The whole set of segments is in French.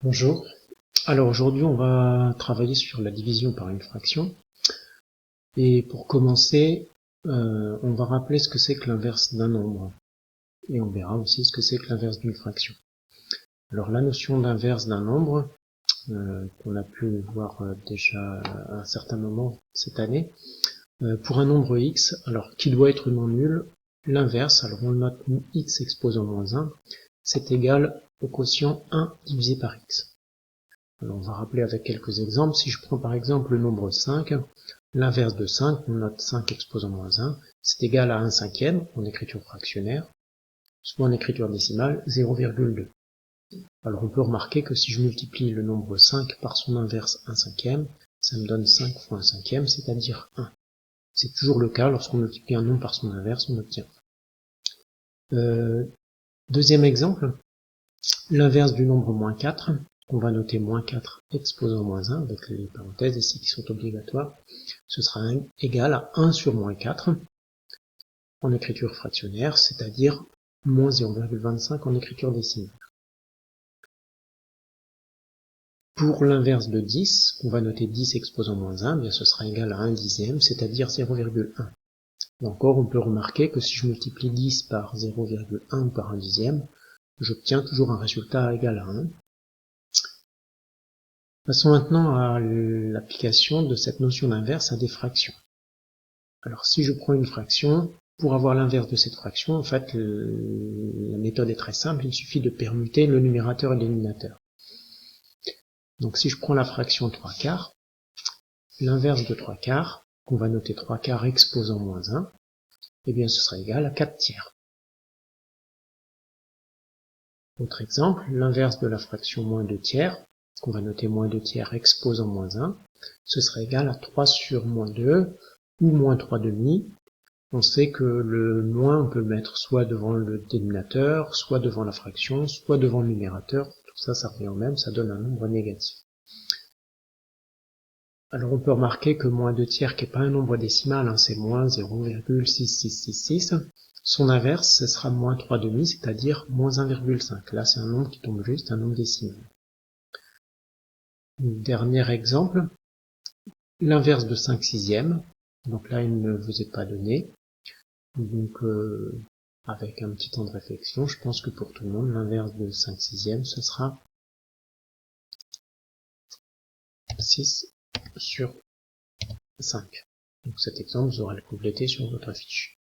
Bonjour. Alors aujourd'hui on va travailler sur la division par une fraction. Et pour commencer, on va rappeler ce que c'est que l'inverse d'un nombre. Et on verra aussi ce que c'est que l'inverse d'une fraction. Alors la notion d'inverse d'un nombre, qu'on a pu voir déjà à un certain moment cette année, pour un nombre x, alors qui doit être non nul, l'inverse, alors on le note x exposant moins 1, c'est égal au quotient 1 divisé par x. Alors on va rappeler avec quelques exemples. Si je prends par exemple le nombre 5, l'inverse de 5, on note 5 exposant moins 1, c'est égal à 1 cinquième en écriture fractionnaire, soit en écriture décimale 0,2. Alors on peut remarquer que si je multiplie le nombre 5 par son inverse 1 cinquième, ça me donne 5 fois 1 cinquième, c'est-à-dire 1. C'est toujours le cas, lorsqu'on multiplie un nombre par son inverse, on obtient. Deuxième exemple, l'inverse du nombre moins 4, on va noter moins 4 exposant moins 1, avec les parenthèses ici qui sont obligatoires, ce sera égal à 1 sur moins 4 en écriture fractionnaire, c'est-à-dire moins 0,25 en écriture décimale. Pour l'inverse de 10, on va noter 10 exposant moins 1, bien ce sera égal à 1 dixième, c'est-à-dire 0,1. Et encore, on peut remarquer que si je multiplie 10 par 0,1 ou par 1 dixième, j'obtiens toujours un résultat égal à 1. Passons maintenant à l'application de cette notion d'inverse à des fractions. Alors si je prends une fraction, pour avoir l'inverse de cette fraction, en fait, la méthode est très simple, il suffit de permuter le numérateur et le dénominateur. Donc si je prends la fraction 3 quarts, l'inverse de 3 quarts, qu'on va noter 3 quarts exposant moins 1, eh bien ce sera égal à 4 tiers. Autre exemple, l'inverse de la fraction moins 2 tiers, qu'on va noter moins 2 tiers exposant moins 1, ce sera égal à 3 sur moins 2, ou moins 3 demi. On sait que le moins, on peut le mettre soit devant le dénominateur, soit devant la fraction, soit devant le numérateur. Tout ça, ça revient au même, ça donne un nombre négatif. Alors on peut remarquer que moins 2 tiers, qui n'est pas un nombre décimal, hein, c'est moins 0,6666, son inverse, ce sera moins 3 demi, c'est-à-dire moins 1,5. Là, c'est un nombre qui tombe juste, un nombre décimal. Dernier exemple, l'inverse de 5 sixièmes. Donc là, il ne vous est pas donné. Donc, avec un petit temps de réflexion, je pense que pour tout le monde, l'inverse de 5 sixièmes, ce sera 6 sur 5. Donc cet exemple, vous aurez le complété sur votre fiche.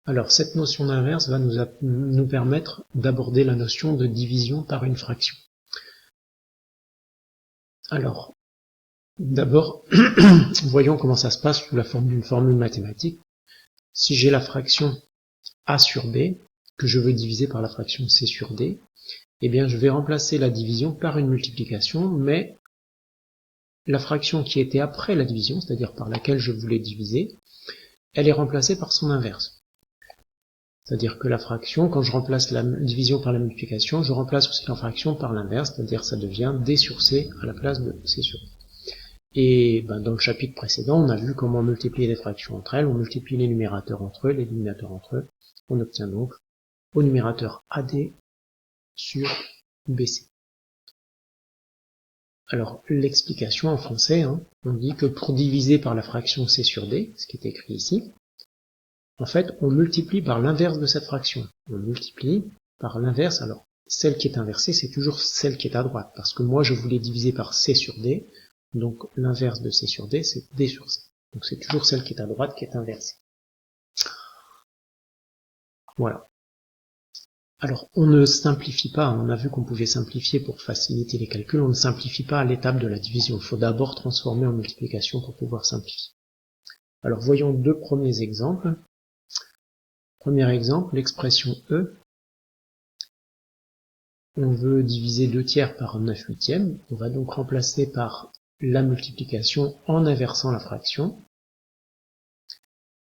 Alors, cette notion d'inverse va nous permettre d'aborder la notion de division par une fraction. Alors, d'abord, voyons comment ça se passe sous la forme d'une formule mathématique. Si j'ai la fraction a sur b, que je veux diviser par la fraction c sur d, eh bien je vais remplacer la division par une multiplication, mais la fraction qui était après la division, c'est-à-dire par laquelle je voulais diviser, elle est remplacée par son inverse. C'est-à-dire que la fraction, quand je remplace la division par la multiplication, je remplace aussi la fraction par l'inverse, c'est-à-dire ça devient d sur c à la place de c sur d. Et dans le chapitre précédent, on a vu comment multiplier les fractions entre elles, on multiplie les numérateurs entre eux, les dénominateurs entre eux, on obtient donc au numérateur AD sur BC. Alors, l'explication en français, on dit que pour diviser par la fraction C sur D, ce qui est écrit ici, en fait, on multiplie par l'inverse de cette fraction. On multiplie par l'inverse, alors, celle qui est inversée, c'est toujours celle qui est à droite, parce que moi, je voulais diviser par C sur D, donc l'inverse de C sur D, c'est D sur C. Donc c'est toujours celle qui est à droite qui est inversée. Voilà. Alors, on ne simplifie pas, on a vu qu'on pouvait simplifier pour faciliter les calculs, on ne simplifie pas à l'étape de la division, il faut d'abord transformer en multiplication pour pouvoir simplifier. Alors, voyons deux premiers exemples. Premier exemple, l'expression E. On veut diviser 2 tiers par 9 huitièmes, on va donc remplacer par la multiplication en inversant la fraction.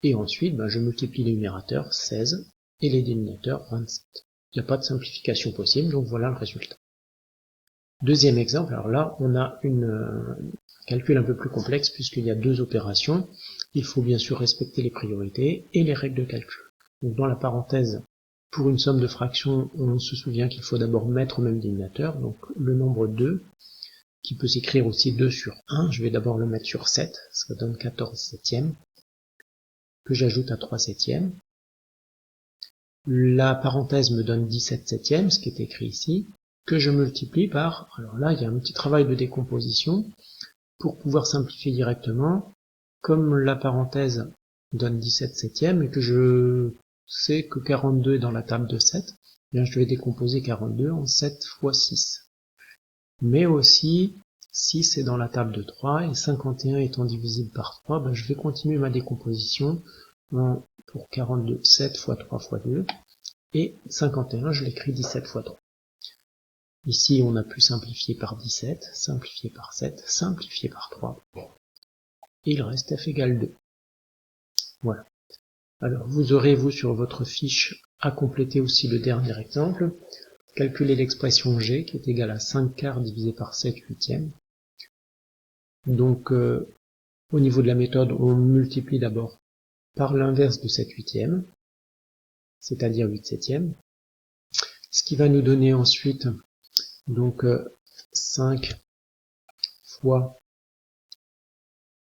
Et ensuite, je multiplie les numérateurs, 16, et les dénominateurs, 27. Il n'y a pas de simplification possible, donc voilà le résultat. Deuxième exemple, alors là, on a un calcul un peu plus complexe puisqu'il y a deux opérations. Il faut bien sûr respecter les priorités et les règles de calcul. Donc dans la parenthèse Pour une somme de fractions, on se souvient qu'il faut d'abord mettre au même dénominateur, donc le nombre 2, qui peut s'écrire aussi 2 sur 1, je vais d'abord le mettre sur 7, ça donne 14 septièmes, que j'ajoute à 3 septièmes. La parenthèse me donne 17 septièmes, ce qui est écrit ici, que je multiplie par, alors là il y a un petit travail de décomposition, pour pouvoir simplifier directement, comme la parenthèse donne 17 septièmes et que je sais que 42 est dans la table de 7, bien je vais décomposer 42 en 7 fois 6. Mais aussi, 6 est dans la table de 3 et 51 étant divisible par 3, ben je vais continuer ma décomposition pour 42, 7 fois 3 fois 2, et 51, je l'écris 17 fois 3. Ici, on a pu simplifier par 17, simplifier par 7, simplifier par 3, et il reste f égale 2. Voilà. Alors, vous aurez, vous, sur votre fiche, à compléter aussi le dernier exemple. Calculer l'expression g, qui est égale à 5 quarts divisé par 7 huitièmes. Donc, au niveau de la méthode, on multiplie d'abord par l'inverse de 7 huitièmes, c'est-à-dire 8 septièmes. Ce qui va nous donner ensuite, donc, 5 fois,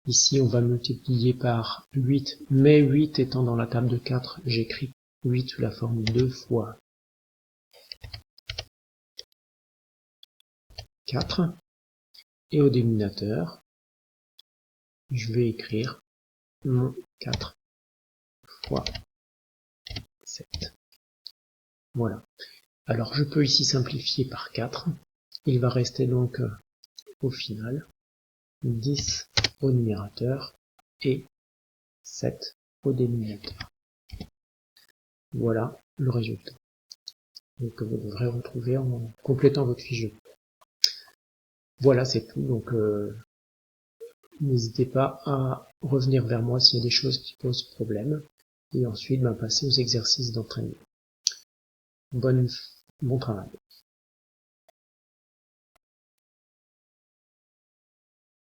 ici on va multiplier par 8, mais 8 étant dans la table de 4, j'écris 8 sous la forme 2 fois 4, et au dénominateur, je vais écrire mon 4 fois 7. Voilà. Alors je peux ici simplifier par 4, il va rester donc au final 10 au numérateur et 7 au dénominateur. Voilà le résultat que vous devrez retrouver en complétant votre fiche de cours. Voilà, c'est tout. Donc n'hésitez pas à revenir vers moi s'il y a des choses qui posent problème. Et ensuite, passer aux exercices d'entraînement. Bon travail.